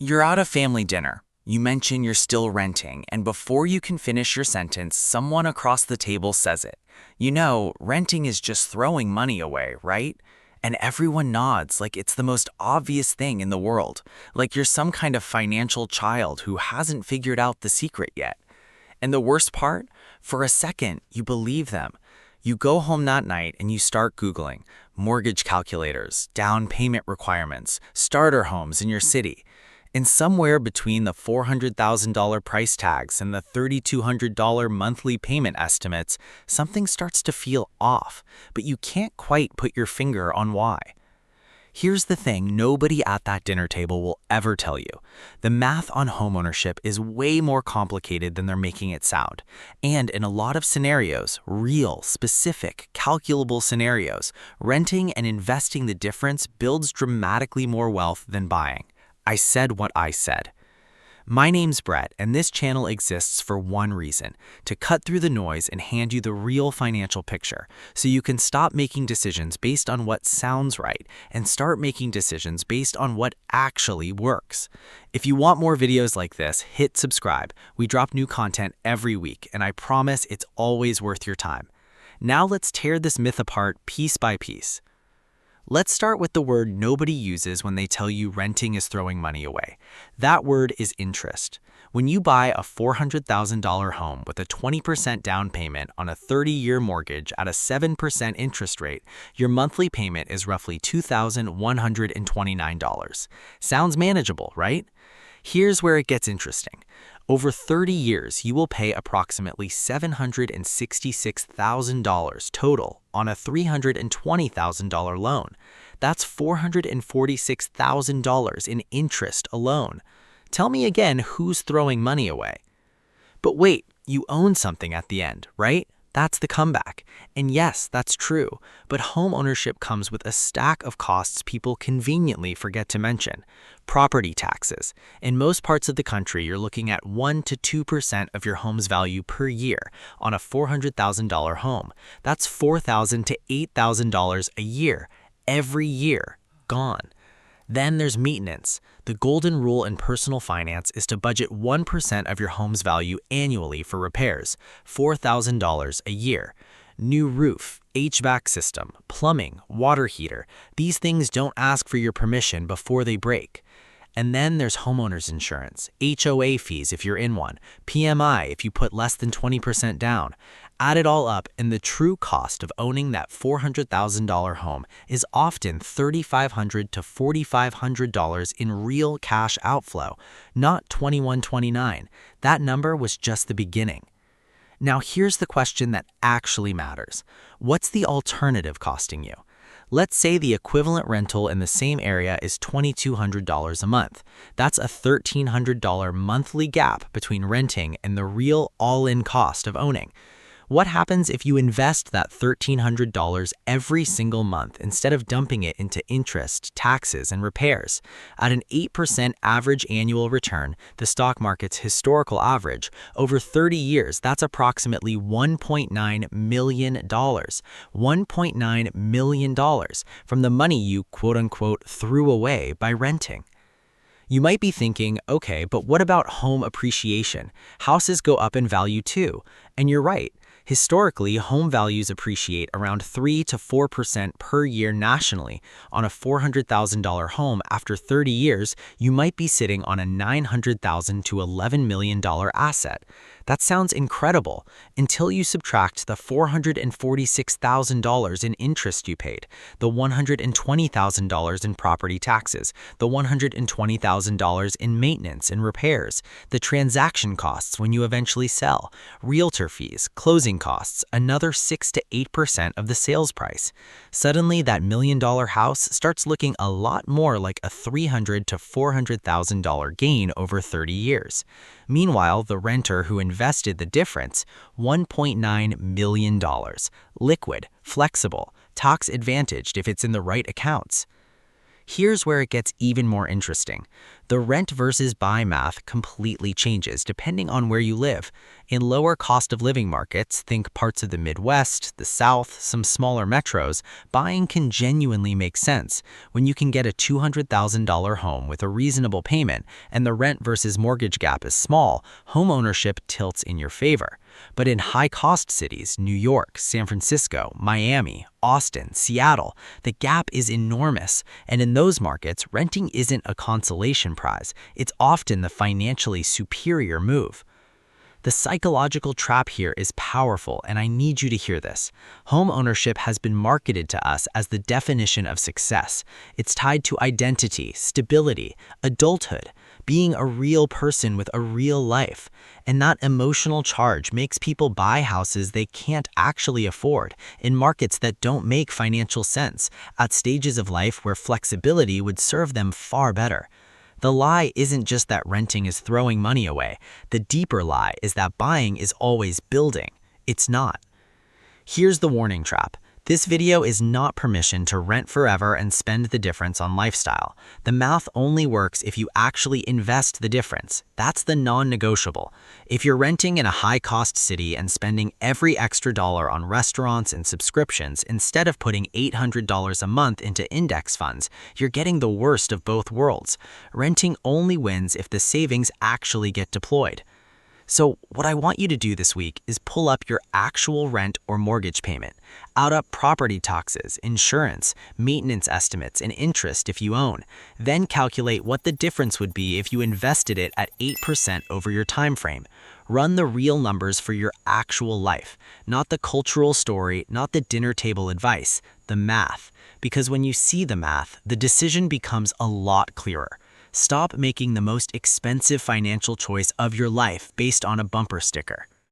You're out of family dinner. You mention you're still renting, and before you can finish your sentence, someone across the table says it. You know, renting is just throwing money away, right? And everyone nods like it's the most obvious thing in the world, like you're some kind of financial child who hasn't figured out the secret yet. And the worst part? For a second, you believe them. You go home that night and you start Googling mortgage calculators, down payment requirements, starter homes in your city. And somewhere between the $400,000 price tags and the $3,200 monthly payment estimates, something starts to feel off, but you can't quite put your finger on why. Here's the thing nobody at that dinner table will ever tell you. The math on homeownership is way more complicated than they're making it sound. And in a lot of scenarios, real, specific, calculable scenarios, renting and investing the difference builds dramatically more wealth than buying. I said what I said. My name's Brett, and this channel exists for one reason, to cut through the noise and hand you the real financial picture, so you can stop making decisions based on what sounds right and start making decisions based on what actually works. If you want more videos like this, hit subscribe. We drop new content every week, and I promise it's always worth your time. Now let's tear this myth apart piece by piece. Let's start with the word nobody uses when they tell you renting is throwing money away. That word is interest. When you buy a $400,000 home with a 20% down payment on a 30-year mortgage at a 7% interest rate, your monthly payment is roughly $2,129. Sounds manageable, right? Here's where it gets interesting. Over 30 years, you will pay approximately $766,000 total on a $320,000 loan. That's $446,000 in interest alone. Tell me again who's throwing money away. But wait, you own something at the end, right? That's the comeback. And yes, that's true, but home ownership comes with a stack of costs people conveniently forget to mention. Property taxes. In most parts of the country, you're looking at 1 to 2% of your home's value per year on a $400,000 home. That's $4,000 to $8,000 a year, every year, gone. Then there's maintenance. The golden rule in personal finance is to budget 1% of your home's value annually for repairs, $4,000 a year. New roof, HVAC system, plumbing, water heater. These things don't ask for your permission before they break. And then there's homeowner's insurance, HOA fees if you're in one, PMI if you put less than 20% down. Add it all up, and the true cost of owning that $400,000 home is often $3,500 to $4,500 in real cash outflow, not $2,129. That number was just the beginning. Now here's the question that actually matters. What's the alternative costing you? Let's say the equivalent rental in the same area is $2,200 a month. That's a $1,300 monthly gap between renting and the real all-in cost of owning. What happens if you invest that $1,300 every single month instead of dumping it into interest, taxes, and repairs? At an 8% average annual return, the stock market's historical average, over 30 years, that's approximately $1.9 million. $1.9 million from the money you quote-unquote threw away by renting. You might be thinking, okay, but what about home appreciation? Houses go up in value too. And you're right. Historically, home values appreciate around 3 to 4% per year nationally. On a $400,000 home after 30 years, you might be sitting on a $900,000 to $11 million asset. That sounds incredible until you subtract the $446,000 in interest you paid, the $120,000 in property taxes, the $120,000 in maintenance and repairs, the transaction costs when you eventually sell, realtor fees, closing costs, another 6 to 8% of the sales price. Suddenly, that $1 million house starts looking a lot more like a $300,000 to $400,000 gain over 30 years. Meanwhile, the renter who invested the difference, $1.9 million, liquid, flexible, tax-advantaged if it's in the right accounts. Here's where it gets even more interesting. The rent versus buy math completely changes depending on where you live. In lower cost of living markets, think parts of the Midwest, the South, some smaller metros, buying can genuinely make sense. When you can get a $200,000 home with a reasonable payment and the rent versus mortgage gap is small, homeownership tilts in your favor. But in high-cost cities, New York, San Francisco, Miami, Austin, Seattle, the gap is enormous. And in those markets, renting isn't a consolation prize. It's often the financially superior move. The psychological trap here is powerful, and I need you to hear this. Home ownership has been marketed to us as the definition of success. It's tied to identity, stability, adulthood, being a real person with a real life. And that emotional charge makes people buy houses they can't actually afford, in markets that don't make financial sense, at stages of life where flexibility would serve them far better. The lie isn't just that renting is throwing money away. The deeper lie is that buying is always building. It's not. Here's the warning trap. This video is not permission to rent forever and spend the difference on lifestyle. The math only works if you actually invest the difference. That's the non-negotiable. If you're renting in a high-cost city and spending every extra dollar on restaurants and subscriptions instead of putting $800 a month into index funds, you're getting the worst of both worlds. Renting only wins if the savings actually get deployed. So what I want you to do this week is pull up your actual rent or mortgage payment, add up property taxes, insurance, maintenance estimates, and interest if you own. Then calculate what the difference would be if you invested it at 8% over your time frame. Run the real numbers for your actual life, not the cultural story, not the dinner table advice, the math. Because when you see the math, the decision becomes a lot clearer. Stop making the most expensive financial choice of your life based on a bumper sticker.